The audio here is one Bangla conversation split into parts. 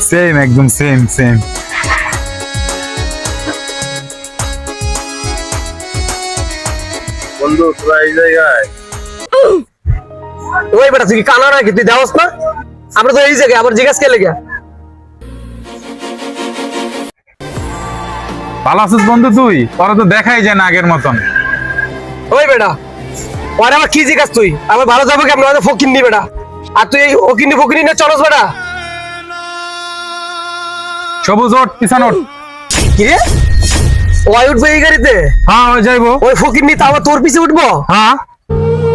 সেম, একদম সেম সেম। বন্ধু তোরা এই জায়গায় ওই বেটা তুই কি কানা নাকি? তুই দেওয়াস না? আমরা তো এই জায়গায়, আবার জিজ্ঞাসা কে লেগে? ভালো আছিস বন্ধু তুই? তোরা তো দেখাই যায় না আগের মতন। ওই বেটা ওর আবার কি জিজ্ঞাস তুই? আমার ভালো যাবে কেমন? হয়তো ফকিন্নি বেটা। আর তুই এই ওকিন্নি ফকিন্নি না চলস বেটা? সবুজ ওঠ, পিছন ওঠ। কি রে? ওই উঠবে এই গাড়িতে? হ্যাঁ ওই যাইবো। ওই ফকিন্নি তা আবার তোর পিছে উঠবো? হ্যাঁ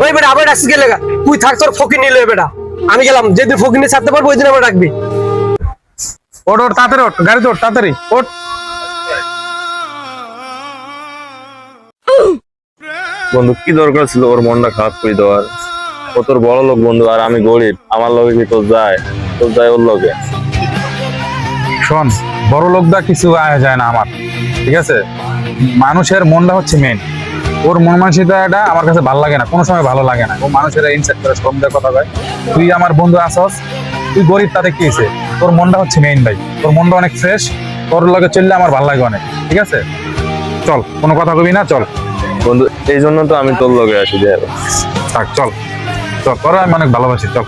ওই বেটা আবার ডাকছিস কে লেগা? তুই থাক, তোর ফকিন্নি লয়ে বেটা। আমি গেলাম, যেদিন ফকিন্নি ছাড়তে পারবো ওই দিন আবার ডাকবি। ওঠ ওঠ, তাড়াতাড়ি ওঠ, গাড়িতে ওঠ, তাড়াতাড়ি ওঠ। বন্ধু কি দরকার ছিল ওর মনটা খারাপ করে দেওয়ার? ও তোর বড় লোক বন্ধু, আর আমি গরিব। আমার লগে কি তোর যায়? তোর যায় ওর লগে? শোন, বড় লোকদা কিছু আয় যায় না আমার, ঠিক আছে? মানুষের মনটা হচ্ছে মেন। ওর মন মানসিকতাটা আমার কাছে ভালো লাগে না, কোনো সময় ভালো লাগে না। ও মানুষের ইনসাইড করে শ্রম দেওয়ার কথা কয়। তুই আমার বন্ধু আসস, তুই গরিব, তাতে কি হয়েছে? তোর মনটা হচ্ছে মেইন ভাই, তোর মনটা অনেক ফ্রেশ। তোর লগে চললে আমার ভালো লাগে অনেক, ঠিক আছে? চল, কোনো কথা কবি না, চল। বন্ধু এই জন্য তো আমি তোর লগে আছি। থাক, চল চল, তোর আমি অনেক ভালোবাসি, চল।